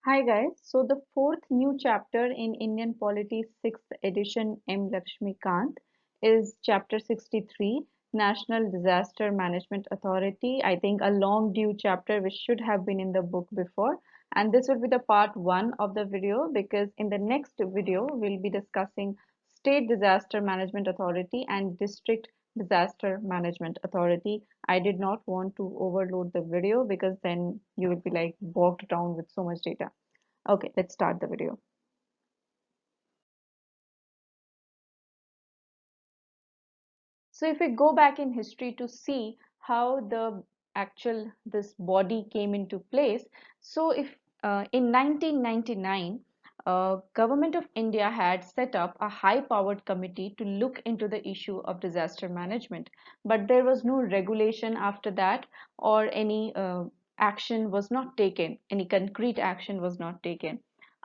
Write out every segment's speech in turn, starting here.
Hi guys, so the fourth new chapter in Indian Polity 6th edition M Laxmikant is chapter 63 National Disaster Management Authority. I think a long due chapter which should have been in the book before, and this will be the part 1 of the video because in the next video we'll be discussing State Disaster Management Authority and District Disaster Management Authority. I did not want to overload the video because then you will be like bogged down with so much data. Okay, let's start the video. So if we go back in history to see how the actual this body came into place, so if in 1999, Government of India had set up a high-powered committee to look into the issue of disaster management, but there was no regulation after that, or any action was not taken, any concrete action was not taken.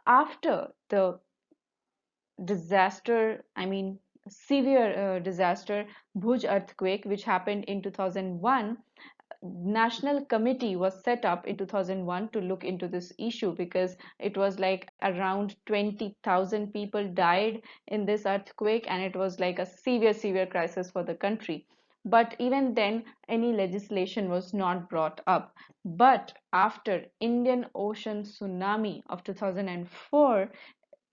After the disaster, I mean, severe disaster, Bhuj earthquake, which happened in 2001, national committee was set up in 2001 to look into this issue because it was like around 20,000 people died in this earthquake and it was like a severe crisis for the country. But even then, any legislation was not brought up. But after Indian Ocean tsunami of 2004,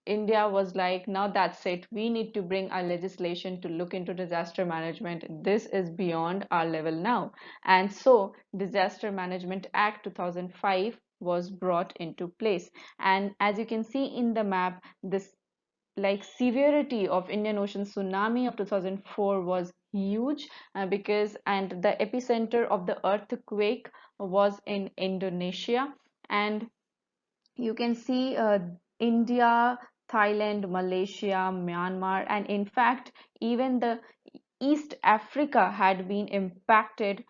India was like, now that's it. We need to bring our legislation to look into disaster management. This is beyond our level now. And so, Disaster Management Act 2005 was brought into place. And as you can see in the map, this like severity of Indian Ocean tsunami of 2004 was huge because and the epicenter of the earthquake was in Indonesia, and you can see India, Thailand, Malaysia, Myanmar, and in fact, even the East Africa had been impacted.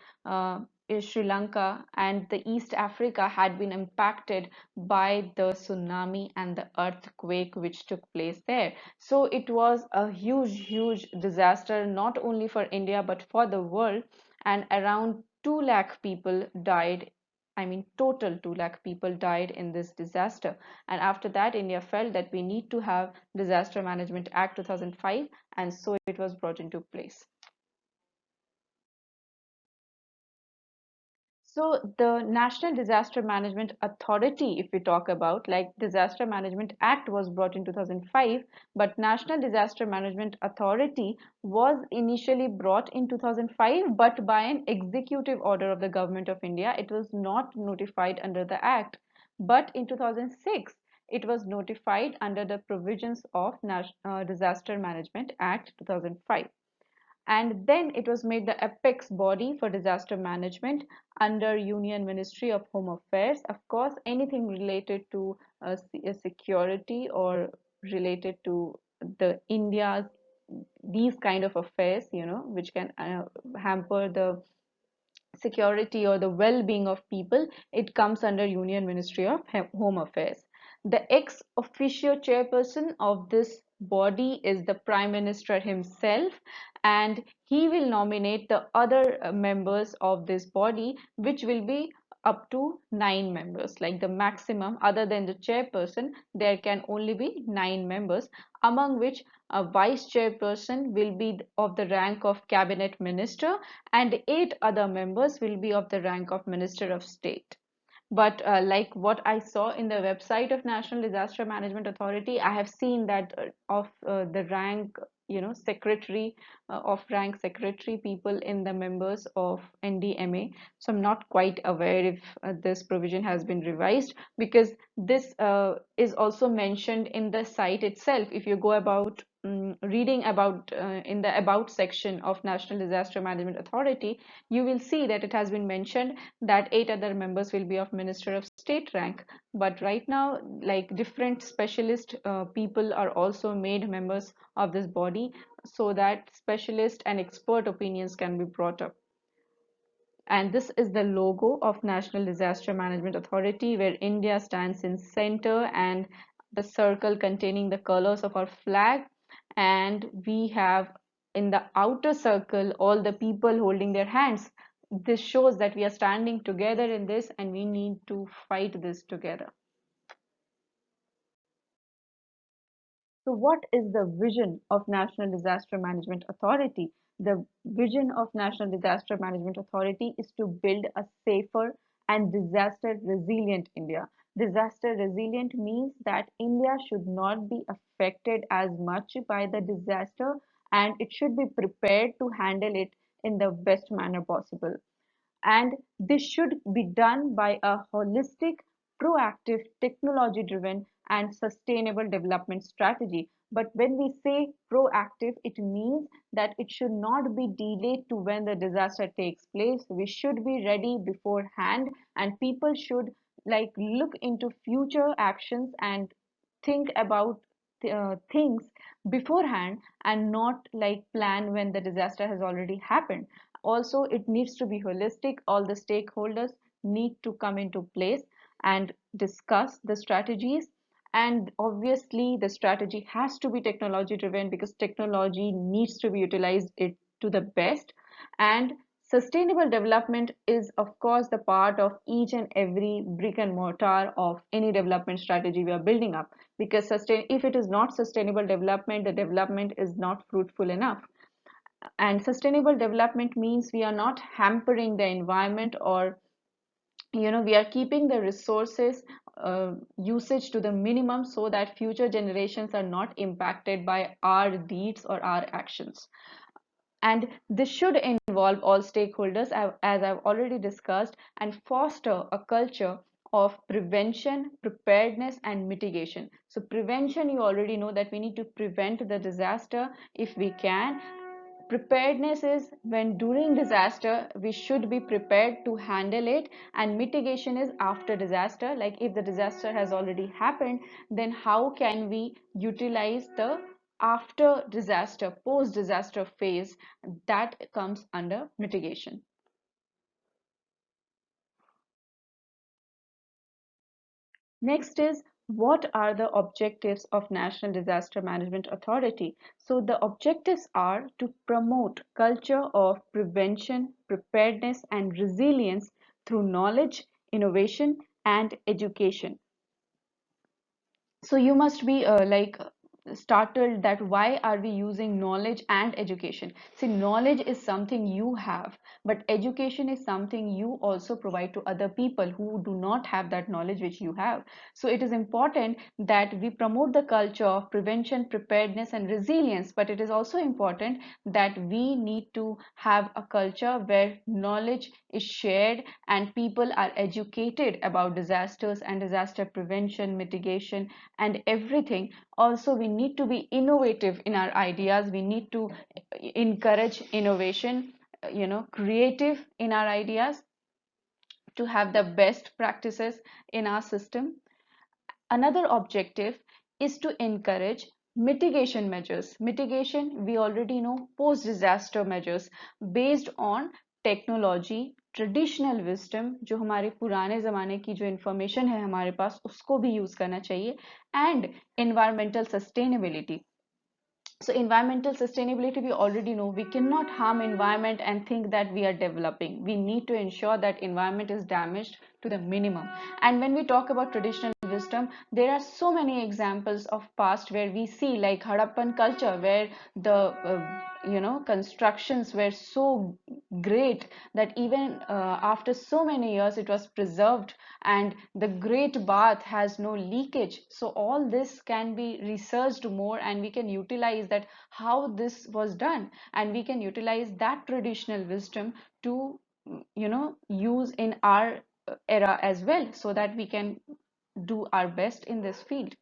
Sri Lanka and the East Africa had been impacted by the tsunami and the earthquake which took place there. So it was a huge disaster, not only for India but for the world. And around 2 lakh people died. I mean, total 2 lakh people died in this disaster. And after that, India felt that we need to have Disaster Management Act 2005, and so it was brought into place. So the National Disaster Management Authority, if we talk about, like Disaster Management Act was brought in 2005, but National Disaster Management Authority was initially brought in 2005, but by an executive order of the Government of India. It was not notified under the Act. But in 2006, it was notified under the provisions of Disaster Management Act 2005, and then it was made the apex body for disaster management under Union Ministry of Home Affairs. Of course, anything related to security or related to the India's these kind of affairs, which can hamper the security or the well-being of people, it comes under Union Ministry of Home Affairs. The ex officio chairperson of this body is the Prime Minister himself, and he will nominate the other members of this body, which will be up to 9 members. Like the maximum, other than the chairperson, there can only be 9 members, among which a vice chairperson will be of the rank of cabinet minister, and 8 other members will be of the rank of Minister of State. But like what I saw in the website of National Disaster Management Authority, I have seen that of the rank, secretary of rank secretary people in the members of NDMA. So I'm not quite aware if this provision has been revised, because this is also mentioned in the site itself. If you go about reading about in the about section of National Disaster Management Authority, you will see that it has been mentioned that 8 other members will be of Minister of State rank. But right now, like different specialist people are also made members of this body, so that specialist and expert opinions can be brought up. And this is the logo of National Disaster Management Authority, where India stands in center, and the circle containing the colors of our flag. And we have in the outer circle all the people holding their hands. This shows that we are standing together in this and we need to fight this together. So, what is the vision of National Disaster Management Authority? The vision of National Disaster Management Authority is to build a safer and disaster resilient India. Disaster resilient means that India should not be affected as much by the disaster, and it should be prepared to handle it in the best manner possible. And this should be done by a holistic, proactive, technology driven, and sustainable development strategy. But when we say proactive, it means that it should not be delayed to when the disaster takes place. We should be ready beforehand, and people should look into future actions and think about things beforehand, and not plan when the disaster has already happened. Also, it needs to be holistic. All the stakeholders need to come into place and discuss the strategies. And obviously, the strategy has to be technology driven, because technology needs to be utilized it to the best. And sustainable development is, of course, the part of each and every brick and mortar of any development strategy we are building up. Because if it is not sustainable development, the development is not fruitful enough. And sustainable development means we are not hampering the environment, or we are keeping the resources usage to the minimum, so that future generations are not impacted by our deeds or our actions. And this should involve all stakeholders, as I've already discussed, and foster a culture of prevention, preparedness, and mitigation. So prevention, you already know that we need to prevent the disaster if we can. Preparedness is when during disaster we should be prepared to handle it, and mitigation is after disaster. Like if the disaster has already happened, then how can we utilize the after disaster, post disaster phase, that comes under mitigation. Next is, what are the objectives of National Disaster Management Authority? So the objectives are to promote culture of prevention, preparedness, and resilience through knowledge, innovation, and education. So you must be startled that why are we using knowledge and education. See, knowledge is something you have, but education is something you also provide to other people who do not have that knowledge which you have. So it is important that we promote the culture of prevention, preparedness, and resilience, but it is also important that we need to have a culture where knowledge is shared and people are educated about disasters and disaster prevention, mitigation, and everything. Also, we need to be innovative in our ideas. We need to encourage innovation, creative in our ideas, to have the best practices in our system. Another objective is to encourage mitigation measures. Mitigation, we already know, post disaster measures based on technology, traditional wisdom, जो हमारे पुराने ज़माने की जो information है हमारे पास, उसको भी यूज़ करना चाहिए. And environmental sustainability. So environmental sustainability, we already know we cannot harm environment and think that we are developing. We need to ensure that environment is damaged to the minimum. And when we talk about traditional wisdom, there are so many examples of past where we see, like Harappan culture, where the constructions were so great that even after so many years it was preserved, and the great bath has no leakage. So all this can be researched more, and we can utilize that how this was done, and we can utilize that traditional wisdom to use in our era as well, so that we can do our best in this field.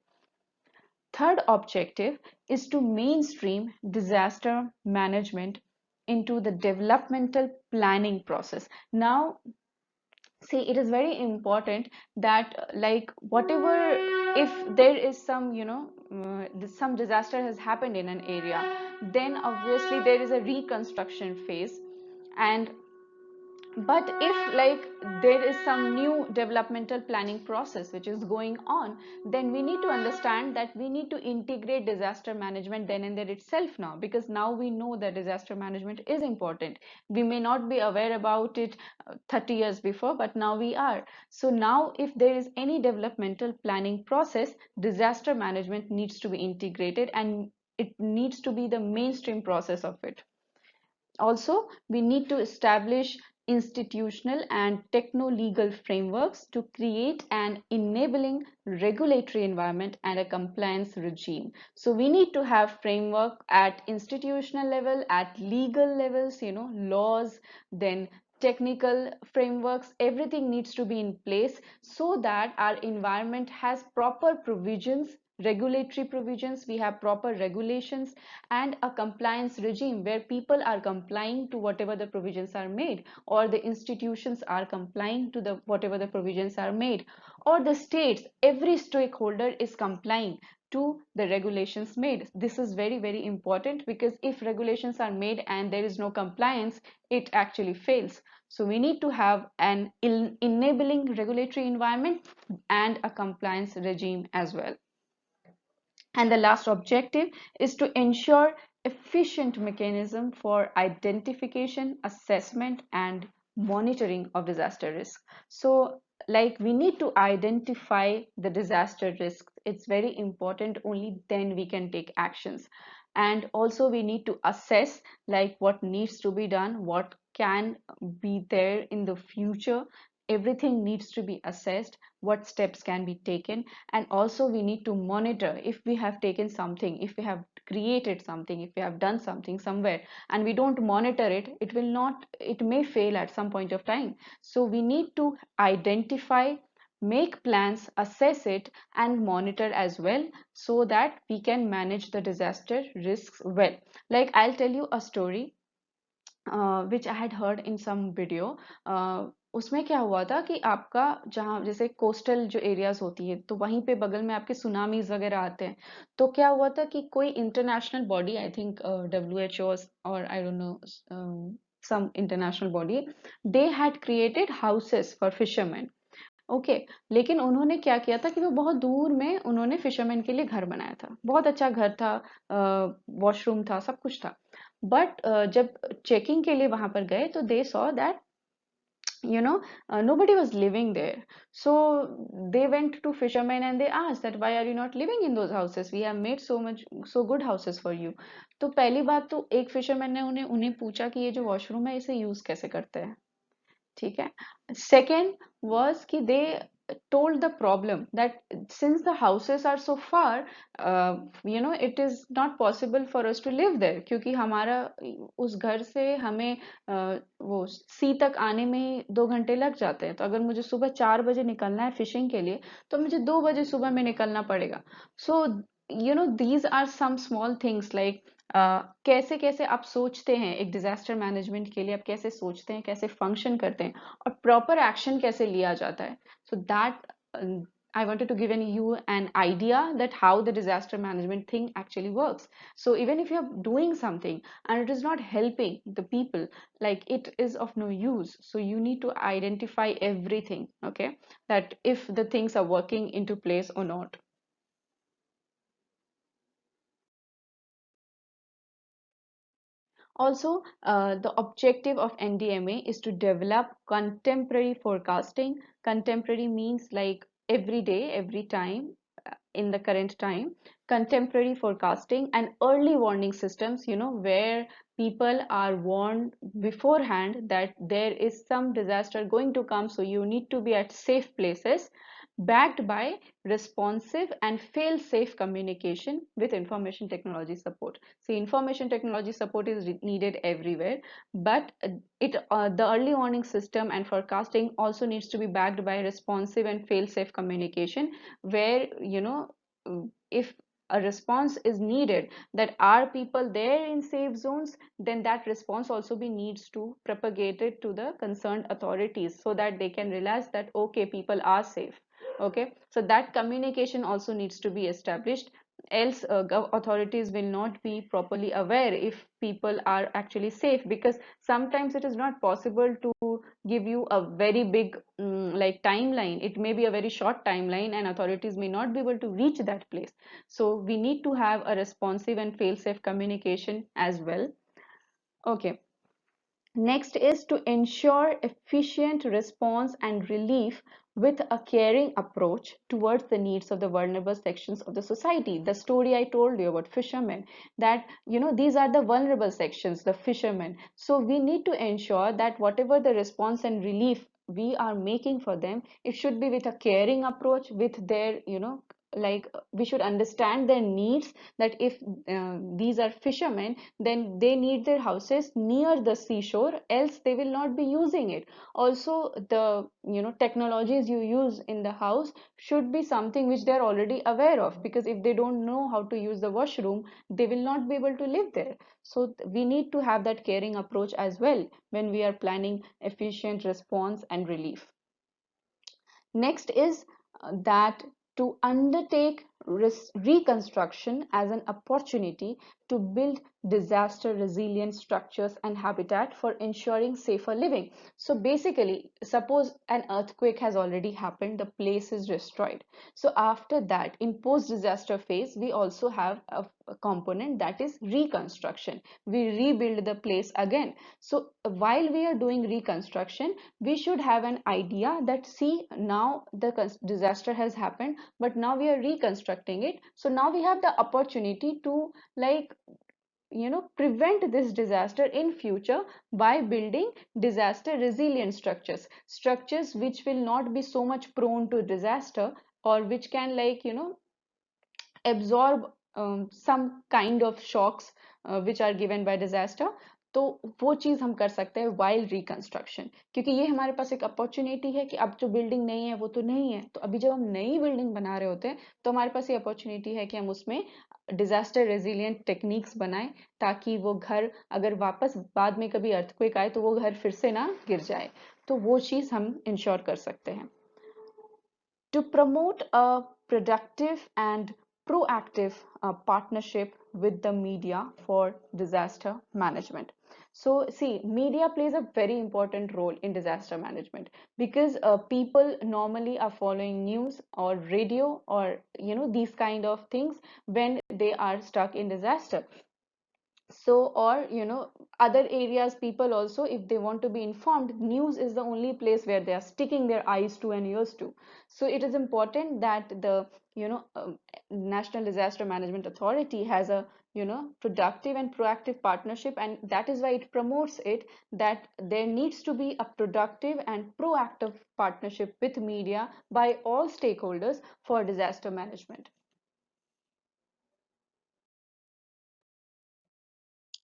Third objective is to mainstream disaster management into the developmental planning process. Now, see, it is very important that whatever, if there is some some disaster has happened in an area, then obviously there is a reconstruction phase. And But if like there is some new developmental planning process which is going on, then we need to understand that we need to integrate disaster management then and there itself now, because now we know that disaster management is important. We may not be aware about it 30 years before, but now we are. So now if there is any developmental planning process, disaster management needs to be integrated, and it needs to be the mainstream process of it. Also, we need to establish institutional and techno-legal frameworks to create an enabling regulatory environment and a compliance regime. So we need to have framework at institutional level, at legal levels, laws, then technical frameworks, everything needs to be in place so that our environment has proper provisions, regulatory provisions, we have proper regulations and a compliance regime where people are complying to whatever the provisions are made, or the institutions are complying to the whatever the provisions are made, or the states, every stakeholder is complying to the regulations made. This is very, very important, because if regulations are made and there is no compliance, it actually fails. So we need to have an enabling regulatory environment and a compliance regime as well. And the last objective is to ensure efficient mechanism for identification, assessment, and monitoring of disaster risk. So, like, we need to identify the disaster risks. It's very important. Only then we can take actions. And also we need to assess like what needs to be done, what can be there in the future. Everything needs to be assessed, what steps can be taken, and also we need to monitor if we have taken something, if we have created something, if we have done something somewhere and we don't monitor it, it will not, it may fail at some point of time. So we need to identify, make plans, assess it, and monitor as well, so that we can manage the disaster risks well. Like, I'll tell you a story which I had heard in some video. उसमें क्या हुआ था कि आपका जहाँ जैसे coastal जो areas होती है तो वहीं पे बगल में आपके सुनामीज वगैरह आते हैं। तो क्या हुआ था कि कोई international body, I think WHO और I don't know some international body, they had created houses for fishermen. Okay, लेकिन उन्होंने क्या किया था कि वो बहुत दूर में उन्होंने फिशरमैन के लिए घर बनाया था, बहुत अच्छा घर था, वॉशरूम था, सब कुछ था। बट जब चेकिंग के लिए वहां पर गए तो they saw that nobody was living there. So they went to fishermen and they asked that why are you not living in those houses, we have made so good houses for you. तो पहली बात तो एक fisherman ने उन्हें उन्हें पूछा कि ये जो वॉशरूम है इसे यूज कैसे करते हैं, ठीक है। सेकेंड was कि they told the problem that since the houses are so far, it is not possible for us to live there, क्योंकि हमारा उस घर से हमें वो सी तक आने में 2 घंटे लग जाते हैं। तो अगर मुझे सुबह 4 बजे निकलना है फिशिंग के लिए तो मुझे 2 बजे सुबह में निकलना पड़ेगा। सो these are some small things like कैसे कैसे आप सोचते हैं एक डिजास्टर मैनेजमेंट के लिए, आप कैसे सोचते हैं, कैसे फंक्शन करते हैं और प्रॉपर एक्शन कैसे लिया जाता है। So that I wanted to give you an idea that how the disaster management thing actually works. So even if you're doing something and it is not helping the people, like it is of no use. So you need to identify everything, okay, that if the things are working into place or not. Also, the objective of NDMA is to develop contemporary forecasting. Contemporary means like every day, every time, in the current time. Contemporary forecasting and early warning systems, where people are warned beforehand that there is some disaster going to come, so you need to be at safe places, backed by responsive and fail-safe communication with information technology support. See, information technology support is needed everywhere, but the early warning system and forecasting also needs to be backed by responsive and fail-safe communication, where if a response is needed, that are people there in safe zones, then that response also be needs to propagate it to the concerned authorities so that they can realize that okay, people are safe. Okay, so that communication also needs to be established. else authorities will not be properly aware if people are actually safe, because sometimes it is not possible to give you a very big like timeline. It may be a very short timeline and authorities may not be able to reach that place. So we need to have a responsive and fail safe communication as well. Okay. Next is to ensure efficient response and relief with a caring approach towards the needs of the vulnerable sections of the society. The story I told you about fishermen, that these are the vulnerable sections, the fishermen. So we need to ensure that whatever the response and relief we are making for them, it should be with a caring approach, with their like we should understand their needs, that if these are fishermen, then they need their houses near the seashore, else they will not be using it. Also, the technologies you use in the house should be something which they are already aware of, because if they don't know how to use the washroom, they will not be able to live there. So we need to have that caring approach as well when we are planning efficient response and relief. Next is that to undertake reconstruction as an opportunity to build disaster resilient structures and habitat for ensuring safer living. So basically, suppose an earthquake has already happened, the place is destroyed. So after that, in post disaster phase, we also have a component that is reconstruction. We rebuild the place again. So while we are doing reconstruction, we should have an idea that, see, now the disaster has happened, but now we are reconstructing it. So now we have the opportunity to, like, prevent this disaster in future by building disaster resilient structures which will not be so much prone to disaster, or which can, like, absorb some kind of shocks which are given by disaster. तो वो चीज़ हम कर सकते हैं while reconstruction, क्योंकि ये हमारे पास एक अपॉर्चुनिटी है कि अब जो बिल्डिंग नहीं है वो तो नहीं है, तो अभी जब हम नई बिल्डिंग बना रहे होते हैं तो हमारे पास ये अपॉर्चुनिटी है कि हम उसमें डिजास्टर रेजिलिएंट टेक्निक्स बनाएं, ताकि वो घर अगर वापस बाद में कभी अर्थक्वेक आए तो वो घर फिर से ना गिर जाए। तो वो चीज़ हम इंश्योर कर सकते हैं। To promote a productive and proactive partnership with the media for disaster management. So, see, media plays a very important role in disaster management, because people normally are following news or radio or these kind of things when they are stuck in disaster. So, or other areas, people also, if they want to be informed, news is the only place where they are sticking their eyes to and ears to. So it is important that the National Disaster Management Authority has a productive and proactive partnership, and that is why it promotes it, that there needs to be a productive and proactive partnership with media by all stakeholders for disaster management.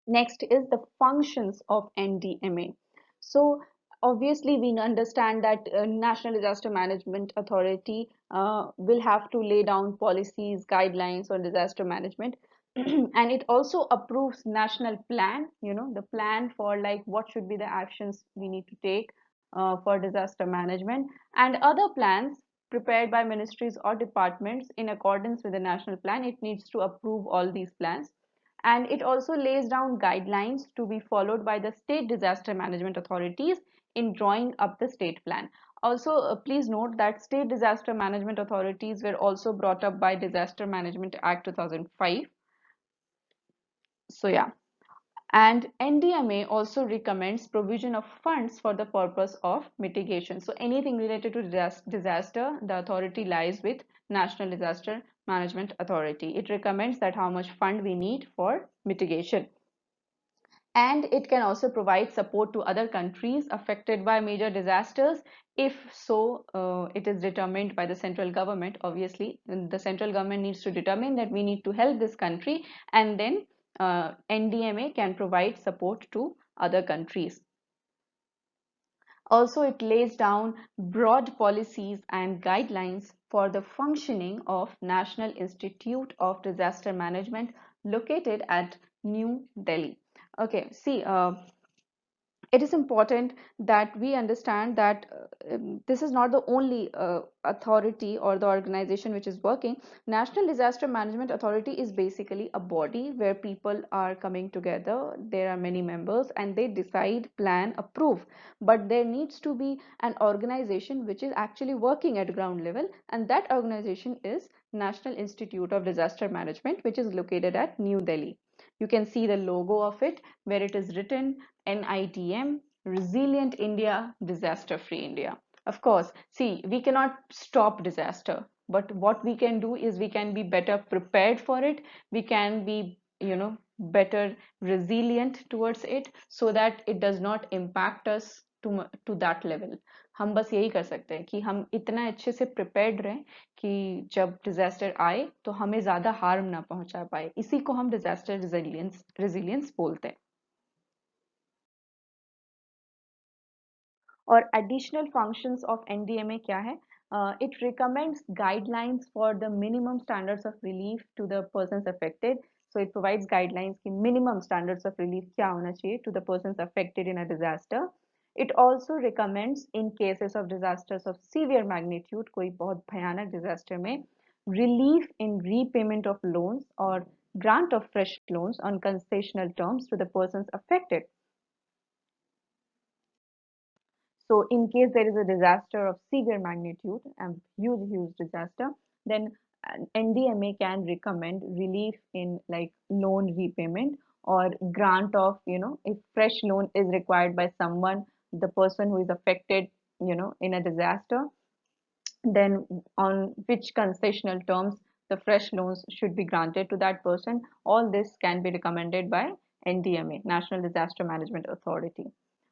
Next is the functions of NDMA. So obviously we understand that National Disaster Management Authority will have to lay down policies, guidelines on disaster management. And it also approves national plan, the plan for, like, what should be the actions we need to take for disaster management, and other plans prepared by ministries or departments in accordance with the national plan. It needs to approve all these plans, and it also lays down guidelines to be followed by the state disaster management authorities in drawing up the state plan. Also, please note that state disaster management authorities were also brought up by Disaster Management Act 2005. So yeah, and NDMA also recommends provision of funds for the purpose of mitigation. So anything related to disaster, the authority lies with National Disaster Management Authority. It recommends that how much fund we need for mitigation. And it can also provide support to other countries affected by major disasters, if so it is determined by the central government. Obviously, the central government needs to determine that we need to help this country, and then NDMA can provide support to other countries. Also, it lays down broad policies and guidelines for the functioning of National Institute of Disaster Management, located at New Delhi. Okay, see, it is important that we understand that this is not the only authority or the organization which is working. National Disaster Management Authority is basically a body where people are coming together. There are many members and they decide, plan, approve. But there needs to be an organization which is actually working at ground level, and that organization is National Institute of Disaster Management, which is located at New Delhi. You can see the logo of it where it is written NITM, Resilient India, Disaster Free India. Of course, see, we cannot stop disaster, but what we can do is we can be better prepared for it. We can be, better resilient towards it so that it does not impact us to that level. हम बस यही कर सकते हैं कि हम इतना अच्छे से prepared रहें कि जब disaster आए तो हमें ज़्यादा harm ना पहुंचा पाए. इसी को हम disaster resilience बोलते हैं. और additional functions of NDMA क्या है? It recommends guidelines for the minimum standards of relief to the persons affected. So it provides guidelines कि minimum standards of relief क्या होना चाहिए to the persons affected in a disaster. It also recommends in cases of disasters of severe magnitude, कोई बहुत भयानक disaster में, relief in repayment of loans or grant of fresh loans on concessional terms to the persons affected. So in case there is a disaster of severe magnitude and huge disaster, then NDMA can recommend relief in like loan repayment or grant of, if fresh loan is required by someone, the person who is affected, in a disaster, then on which concessional terms the fresh loans should be granted to that person. All this can be recommended by NDMA, National Disaster Management Authority.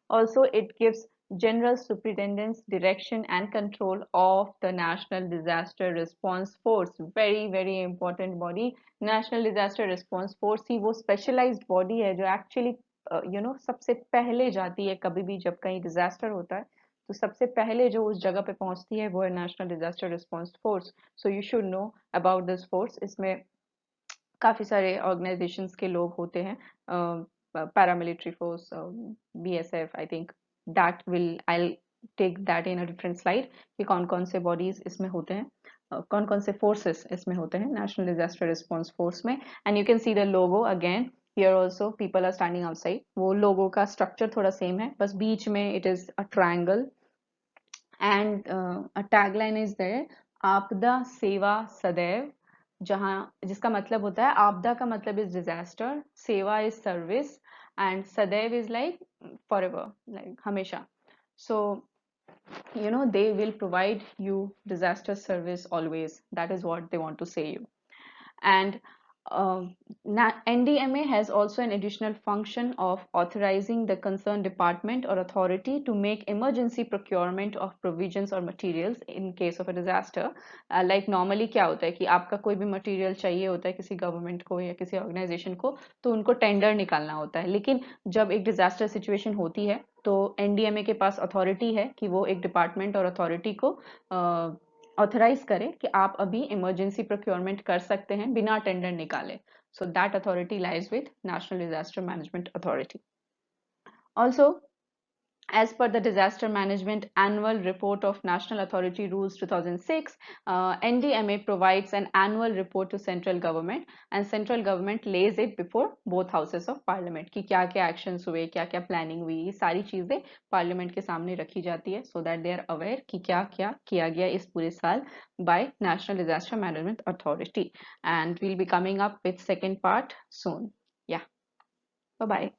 Also, it gives general superintendence, direction and control of the National Disaster Response Force. Very important body. National Disaster Response Force ही वो specialized body है जो actually सबसे पहले जाती है कभी भी जब कहीं disaster होता है तो सबसे पहले जो उस जगह पे पहुंचती है वो है national disaster response force. So you should know about this force. इसमें काफी सारे ऑर्गेनाइजेशंस के लोग होते हैं. Paramilitary force, BSF, I think that will I take that in a different slide कि कौन कौन से बॉडीज इसमें होते हैं, कौन कौन से फोर्सेस इसमें होते हैं नेशनल डिजास्टर रिस्पांस फोर्स में. And you can see the logo again. Here also people are standing outside. वो लोगो का स्ट्रक्चर थोड़ा सेम है, बस बीच में it is a triangle and a tagline is there, आपदा सेवा सदैव, जहाँ जिसका मतलब होता है आपदा का मतलब इज डिजास्टर, सेवा इज सर्विस एंड सदैव इज लाइक फॉरएवर, लाइक हमेशा. सो they will provide you disaster service always. That is what they want to say you. And NDMA has also an additional function of authorizing the concerned department or authority to make emergency procurement of provisions or materials in case of a disaster. Like normally क्या होता है कि आपका कोई भी material चाहिए होता है किसी गवर्नमेंट को या किसी ऑर्गेनाइजेशन को, तो उनको टेंडर निकालना होता है. लेकिन जब एक डिजास्टर सिचुएशन होती है तो NDMA के पास अथॉरिटी है कि वो एक डिपार्टमेंट और अथॉरिटी को ऑथराइज करें कि आप अभी इमरजेंसी प्रोक्योरमेंट कर सकते हैं बिना टेंडर निकाले. So that authority lies with national disaster management authority. Also, as per the Disaster Management Annual Report of National Authority Rules 2006, NDMA provides an annual report to central government and central government lays it before both houses of parliament कि क्या क्या actions हुए, क्या क्या planning हुई, ये सारी चीजें parliament के सामने रखी जाती है so that they are aware कि क्या क्या किया गया इस पूरे साल by National Disaster Management Authority. And we'll be coming up with second part soon. Yeah, bye bye.